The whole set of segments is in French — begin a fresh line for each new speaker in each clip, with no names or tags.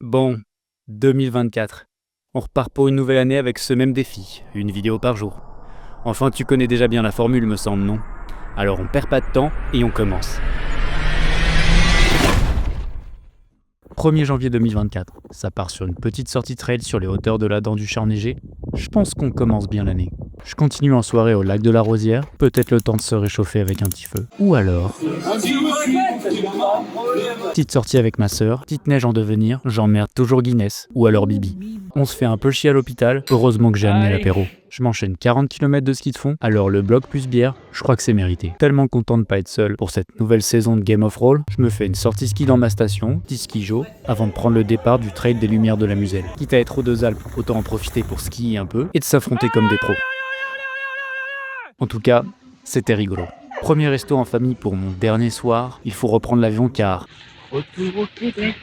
Bon, 2024. On repart pour une nouvelle année avec ce même défi, une vidéo par jour. Enfin, tu connais déjà bien la formule, me semble, non? Alors on perd pas de temps et on commence. 1er janvier 2024, ça part sur une petite sortie trail sur les hauteurs de la Dent du Chat enneigée. Je pense qu'on commence bien l'année. Je continue en soirée au lac de la Rosière, peut-être le temps de se réchauffer avec un petit feu. Ou alors... petite sortie avec ma sœur, petite neige en devenir, j'emmerde toujours Guinness, ou alors Bibi. On se fait un peu chier à l'hôpital, heureusement que j'ai amené l'apéro. Je m'enchaîne 40 km de ski de fond, alors le bloc plus bière, je crois que c'est mérité. Tellement content de pas être seul pour cette nouvelle saison de Game of Roll, je me fais une sortie ski dans ma station, petit ski jo, avant de prendre le départ du trail des Lumières de la Muselle. Quitte à être aux Deux Alpes, autant en profiter pour skier un peu et de s'affronter comme des pros. En tout cas, c'était rigolo. Premier resto en famille pour mon dernier soir, il faut reprendre l'avion car... Retour au Québec,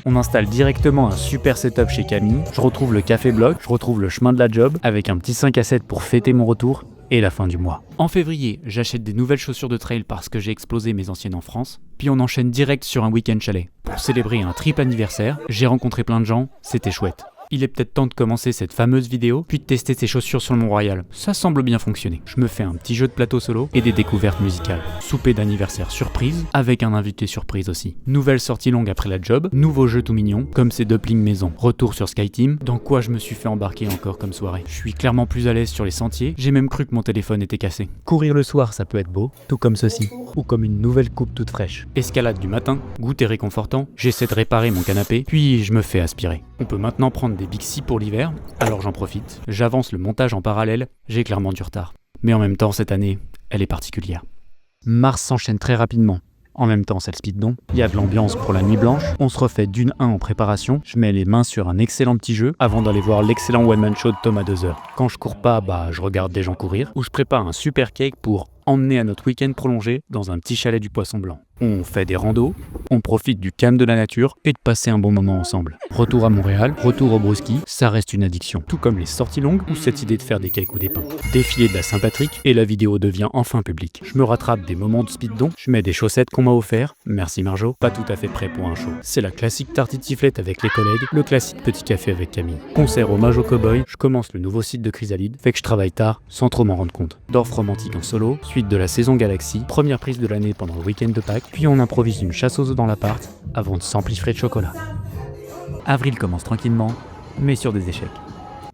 on installe directement un super setup chez Camille, je retrouve le café bloc, je retrouve le chemin de la job, avec un petit 5 à 7 pour fêter mon retour, et la fin du mois. En février, j'achète des nouvelles chaussures de trail parce que j'ai explosé mes anciennes en France, puis on enchaîne direct sur un week-end chalet. Pour célébrer un triple anniversaire, j'ai rencontré plein de gens, c'était chouette. Il est peut-être temps de commencer cette fameuse vidéo, puis de tester ces chaussures sur le Mont-Royal. Ça semble bien fonctionner. Je me fais un petit jeu de plateau solo et des découvertes musicales. Souper d'anniversaire surprise, avec un invité surprise aussi. Nouvelle sortie longue après la job, nouveau jeu tout mignon, comme ces dumplings maison. Retour sur SkyTeam, dans quoi je me suis fait embarquer encore comme soirée. Je suis clairement plus à l'aise sur les sentiers, j'ai même cru que mon téléphone était cassé. Courir le soir, ça peut être beau, tout comme ceci. Ou comme une nouvelle coupe toute fraîche. Escalade du matin, goûter réconfortant, j'essaie de réparer mon canapé, puis je me fais aspirer. On peut maintenant prendre des Bixi pour l'hiver, alors j'en profite. J'avance le montage en parallèle, j'ai clairement du retard. Mais en même temps, cette année, elle est particulière. Mars s'enchaîne très rapidement. En même temps, c'est le speedon. Il y a de l'ambiance pour la nuit blanche. On se refait d'une 1 en préparation. Je mets les mains sur un excellent petit jeu avant d'aller voir l'excellent one-man show de Thomas Dozer. Quand je cours pas, je regarde des gens courir. Ou je prépare un super cake pour emmener à notre week-end prolongé dans un petit chalet du Poisson Blanc. On fait des randos, on profite du calme de la nature et de passer un bon moment ensemble. Retour à Montréal, retour au Broski, ça reste une addiction. Tout comme les sorties longues ou cette idée de faire des cakes ou des pains. Défilé de la Saint-Patrick et la vidéo devient enfin publique. Je me rattrape des moments de speed-don, je mets des chaussettes qu'on m'a offert, merci Marjo, pas tout à fait prêt pour un show. C'est la classique tartiflette avec les collègues, le classique petit café avec Camille. Concert hommage au cowboy, je commence le nouveau site de Chrysalide, fait que je travaille tard sans trop m'en rendre compte. Dorf romantique en solo, suite de la saison Galaxy, première prise de l'année pendant le week-end de Pâques, puis on improvise une chasse aux œufs dans l'appart avant de s'empiffrer de chocolat. Avril commence tranquillement, mais sur des échecs.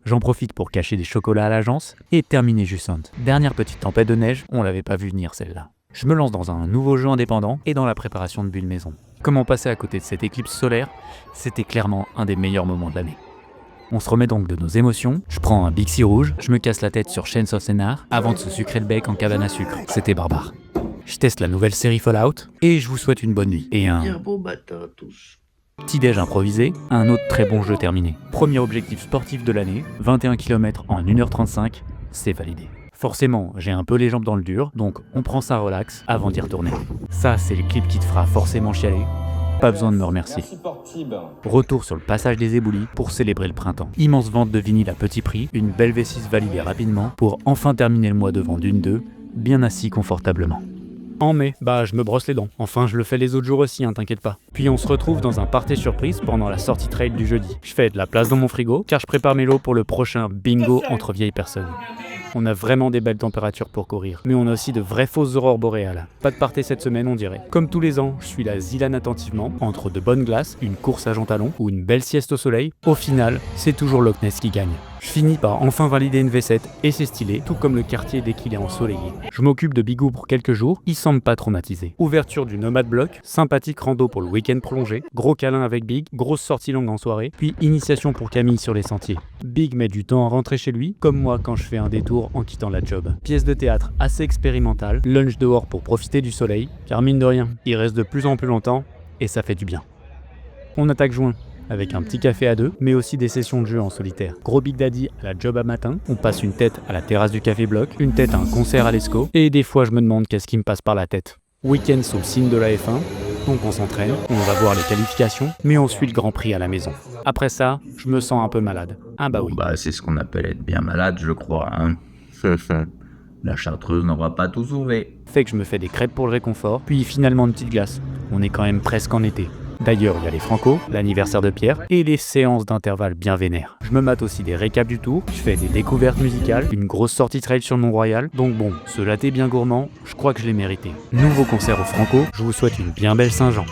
J'en profite pour cacher des chocolats à l'agence et terminer Jussant. Dernière petite tempête de neige, on l'avait pas vu venir celle-là. Je me lance dans un nouveau jeu indépendant et dans la préparation de bulles maison. Comment passer à côté de cette éclipse solaire? C'était clairement un des meilleurs moments de l'année. On se remet donc de nos émotions, je prends un Bixi rouge, je me casse la tête sur Chains of Scénar avant de se sucrer le bec en cabane à sucre. C'était barbare. Je teste la nouvelle série Fallout et je vous souhaite une bonne nuit. Et un
Bon matin à tous.
petit déj improvisé, un autre très bon jeu terminé. Premier objectif sportif de l'année, 21 km en 1h35, c'est validé. Forcément, j'ai un peu les jambes dans le dur, donc on prend ça relax avant d'y retourner. Ça, c'est le clip qui te fera forcément chialer. Pas besoin de me remercier. Retour sur le passage des éboulis pour célébrer le printemps. Immense vente de vinyle à petit prix, une belle V6 validée rapidement pour enfin terminer le mois devant d'une 2, bien assis confortablement. En mai, je me brosse les dents. Enfin, je le fais les autres jours aussi, t'inquiète pas. Puis on se retrouve dans un party surprise pendant la sortie trail du jeudi. Je fais de la place dans mon frigo, car je prépare mes lots pour le prochain bingo entre vieilles personnes. On a vraiment des belles températures pour courir, mais on a aussi de vraies fausses aurores boréales. Pas de party cette semaine, on dirait. Comme tous les ans, je suis la Zilane attentivement, entre de bonnes glaces, une course à Jean Talon ou une belle sieste au soleil. Au final, c'est toujours Loch Ness qui gagne. Je finis par enfin valider une V7 et c'est stylé, tout comme le quartier dès qu'il est ensoleillé. Je m'occupe de Bigou pour quelques jours, il semble pas traumatisé. Ouverture du Nomad Block, sympathique rando pour le week-end prolongé, gros câlin avec Big, grosse sortie longue en soirée, puis initiation pour Camille sur les sentiers. Big met du temps à rentrer chez lui, comme moi quand je fais un détour en quittant la job. Pièce de théâtre assez expérimentale, lunch dehors pour profiter du soleil, car mine de rien, il reste de plus en plus longtemps et ça fait du bien. On attaque juin, avec un petit café à deux, mais aussi des sessions de jeu en solitaire. Gros Big Daddy à la job à matin, on passe une tête à la terrasse du Café Bloc, une tête à un concert à l'Esco, et des fois je me demande qu'est-ce qui me passe par la tête. Week-end sous le signe de la F1, donc on s'entraîne, on va voir les qualifications, mais on suit le Grand Prix à la maison. Après ça, je me sens un peu malade. Ah bah oui.
C'est ce qu'on appelle être bien malade, je crois, hein. La chartreuse n'aura pas tout sauvé.
Fait que je me fais des crêpes pour le réconfort, puis finalement une petite glace. On est quand même presque en été. D'ailleurs, il y a les Franco, l'anniversaire de Pierre, et les séances d'intervalle bien vénères. Je me mate aussi des récaps du tour, je fais des découvertes musicales, une grosse sortie trail sur le Mont-Royal, donc bon, ce latte bien gourmand, je crois que je l'ai mérité. Nouveau concert au Franco, je vous souhaite une bien belle Saint-Jean.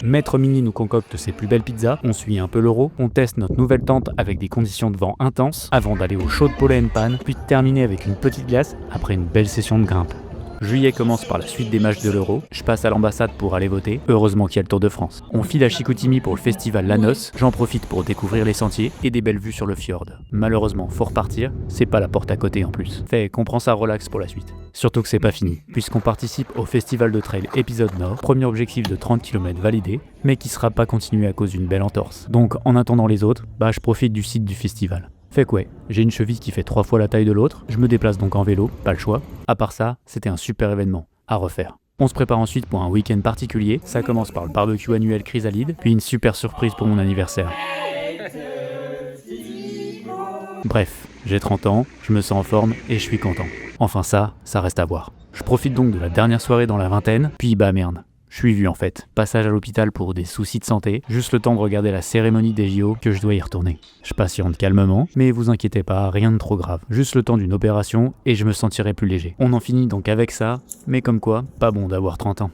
Maître Mini nous concocte ses plus belles pizzas, on suit un peu l'euro, on teste notre nouvelle tente avec des conditions de vent intenses, avant d'aller au show de Paula & Pan, puis de terminer avec une petite glace après une belle session de grimpe. Juillet commence par la suite des matchs de l'Euro, je passe à l'ambassade pour aller voter, heureusement qu'il y a le Tour de France. On file à Chicoutimi pour le festival La Noce, j'en profite pour découvrir les sentiers et des belles vues sur le fjord. Malheureusement, faut repartir, c'est pas la porte à côté en plus. Fait qu'on prend ça relax pour la suite. Surtout que c'est pas fini, puisqu'on participe au festival de trail épisode Nord, premier objectif de 30 km validé, mais qui sera pas continué à cause d'une belle entorse. Donc en attendant les autres, je profite du site du festival. Fait que ouais, j'ai une cheville qui fait 3 fois la taille de l'autre, je me déplace donc en vélo, pas le choix. À part ça, c'était un super événement, à refaire. On se prépare ensuite pour un week-end particulier, ça commence par le barbecue annuel Chrysalide, puis une super surprise pour mon anniversaire. Bref, j'ai 30 ans, je me sens en forme et je suis content. Enfin ça reste à voir. Je profite donc de la dernière soirée dans la vingtaine, puis merde. Je suis vu en fait, passage à l'hôpital pour des soucis de santé, juste le temps de regarder la cérémonie des JO que je dois y retourner. Je patiente calmement, mais vous inquiétez pas, rien de trop grave. Juste le temps d'une opération et je me sentirai plus léger. On en finit donc avec ça, mais comme quoi, pas bon d'avoir 30 ans.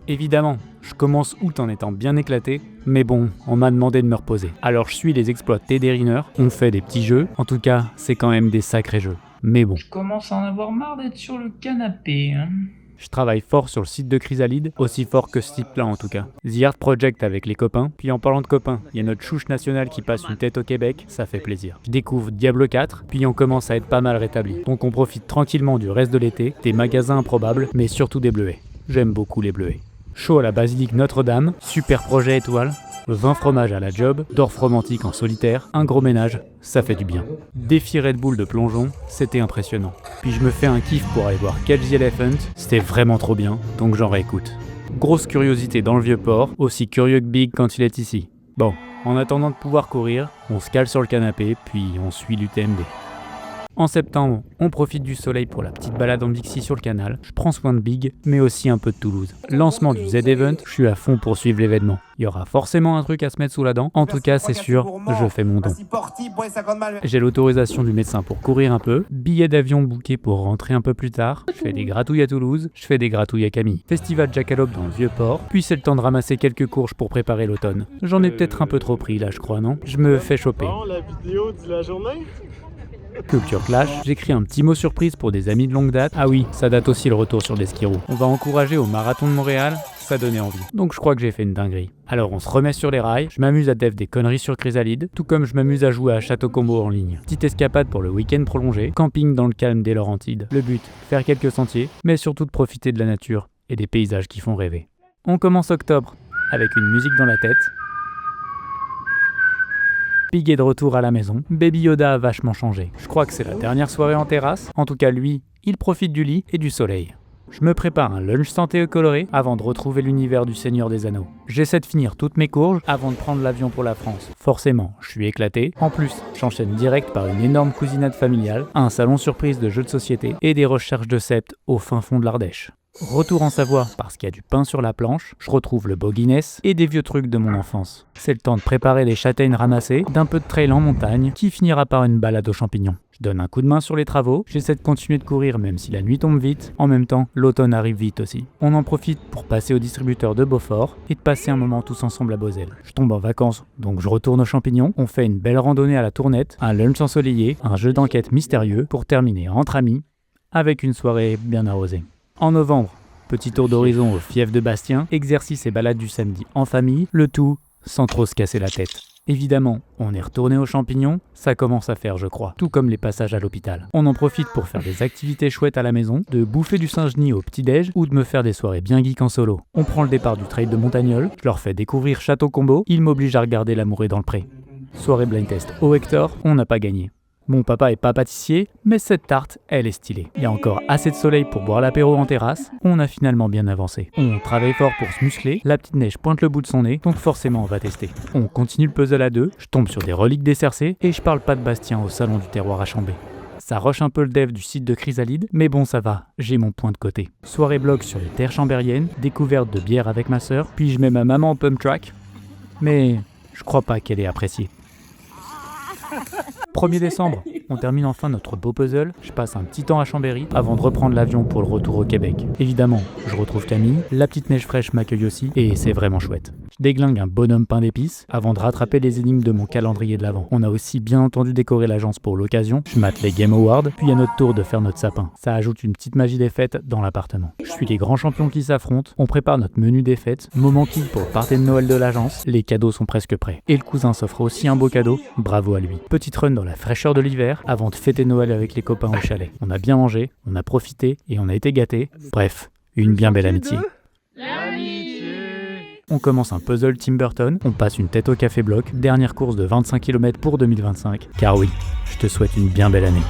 Évidemment, je commence août en étant bien éclaté, mais bon, on m'a demandé de me reposer. Alors je suis les exploits de TD Riner, on fait des petits jeux, en tout cas, c'est quand même des sacrés jeux. Mais bon.
Je commence à en avoir marre d'être sur le canapé, hein.
Je travaille fort sur le site de Chrysalide, aussi fort que ce type-là en tout cas. The Art Project avec les copains, puis en parlant de copains, il y a notre chouche nationale qui passe une tête au Québec, ça fait plaisir. Je découvre Diablo 4, puis on commence à être pas mal rétabli. Donc on profite tranquillement du reste de l'été, des magasins improbables, mais surtout des bleuets. J'aime beaucoup les bleuets. Show à la basilique Notre-Dame, super projet étoile, 20 fromages à la job, Dorf romantique en solitaire, un gros ménage, ça fait du bien. Défi Red Bull de plongeon, c'était impressionnant. Puis je me fais un kiff pour aller voir Catch the Elephant, c'était vraiment trop bien, donc j'en réécoute. Grosse curiosité dans le Vieux-Port, aussi curieux que Big quand il est ici. Bon, en attendant de pouvoir courir, on se cale sur le canapé, puis on suit l'UTMB. En septembre, on profite du soleil pour la petite balade en Bixi sur le canal. Je prends soin de Big, mais aussi un peu de Toulouse. Lancement du Z-Event, je suis à fond pour suivre l'événement. Il y aura forcément un truc à se mettre sous la dent. En tout cas, c'est sûr, je fais mon don. J'ai l'autorisation du médecin pour courir un peu. Billet d'avion booké pour rentrer un peu plus tard. Je fais des gratouilles à Toulouse, je fais des gratouilles à Camille. Festival Jackalope dans le Vieux-Port. Puis c'est le temps de ramasser quelques courges pour préparer l'automne. J'en ai peut-être un peu trop pris là, je crois, non? Je me fais choper.
Bon, la vidéo de la journée.
Culture Clash, j'écris un petit mot surprise pour des amis de longue date. Ah oui, ça date aussi le retour sur des skirous. On va encourager au marathon de Montréal, ça donnait envie. Donc je crois que j'ai fait une dinguerie. Alors on se remet sur les rails, je m'amuse à dev des conneries sur Chrysalide, tout comme je m'amuse à jouer à Château Combo en ligne. Petite escapade pour le week-end prolongé, camping dans le calme des Laurentides. Le but, faire quelques sentiers, mais surtout de profiter de la nature et des paysages qui font rêver. On commence octobre, avec une musique dans la tête. Pig est de retour à la maison, Baby Yoda a vachement changé. Je crois que c'est la dernière soirée en terrasse, en tout cas lui, il profite du lit et du soleil. Je me prépare un lunch santé coloré avant de retrouver l'univers du Seigneur des Anneaux. J'essaie de finir toutes mes courges avant de prendre l'avion pour la France. Forcément, je suis éclaté. En plus, j'enchaîne direct par une énorme cousinade familiale, un salon surprise de jeux de société et des recherches de septes au fin fond de l'Ardèche. Retour en Savoie parce qu'il y a du pain sur la planche, je retrouve le beau Guinness et des vieux trucs de mon enfance. C'est le temps de préparer les châtaignes ramassées, d'un peu de trail en montagne qui finira par une balade aux champignons. Je donne un coup de main sur les travaux, j'essaie de continuer de courir même si la nuit tombe vite, en même temps l'automne arrive vite aussi. On en profite pour passer au distributeur de Beaufort et de passer un moment tous ensemble à Beauzelle. Je tombe en vacances, donc je retourne aux champignons, on fait une belle randonnée à la Tournette, un lunch ensoleillé, un jeu d'enquête mystérieux pour terminer entre amis avec une soirée bien arrosée. En novembre, petit tour d'horizon au fief de Bastien, exercice et balade du samedi en famille, le tout sans trop se casser la tête. Évidemment, on est retourné aux champignons, ça commence à faire je crois, tout comme les passages à l'hôpital. On en profite pour faire des activités chouettes à la maison, de bouffer du singe-nid au petit-déj ou de me faire des soirées bien geek en solo. On prend le départ du trail de Montagnol, je leur fais découvrir Château Combo, ils m'obligent à regarder l'amour est dans le pré. Soirée blind test au Hector, on n'a pas gagné. Mon papa est pas pâtissier, mais cette tarte, elle est stylée. Il y a encore assez de soleil pour boire l'apéro en terrasse, on a finalement bien avancé. On travaille fort pour se muscler, la petite neige pointe le bout de son nez, donc forcément on va tester. On continue le puzzle à deux, je tombe sur des reliques des Cercés, et je parle pas de Bastien au salon du terroir à Chambé. Ça rush un peu le dev du site de Chrysalide, mais bon ça va, j'ai mon point de côté. Soirée blog sur les terres chambériennes, découverte de bière avec ma sœur, puis je mets ma maman en pump track. mais je crois pas qu'elle ait apprécié. 1er décembre, on termine enfin notre beau puzzle, je passe un petit temps à Chambéry avant de reprendre l'avion pour le retour au Québec. Évidemment, je retrouve Camille, la petite neige fraîche m'accueille aussi et c'est vraiment chouette. Je déglingue un bonhomme pain d'épices avant de rattraper les énigmes de mon calendrier de l'Avent. On a aussi bien entendu décoré l'agence pour l'occasion, je mate les Game Awards, puis à notre tour de faire notre sapin. Ça ajoute une petite magie des fêtes dans l'appartement. Je suis les grands champions qui s'affrontent, on prépare notre menu des fêtes, moment qui pour le party de Noël de l'agence, les cadeaux sont presque prêts. Et le cousin s'offre aussi un beau cadeau, bravo à lui. Petite run dans la fraîcheur de l'hiver avant de fêter Noël avec les copains au chalet. On a bien mangé, on a profité et on a été gâtés. Bref, une bien belle amitié. On commence un puzzle Tim Burton, on passe une tête au café bloc, dernière course de 25 km pour 2025, car oui, je te souhaite une bien belle année.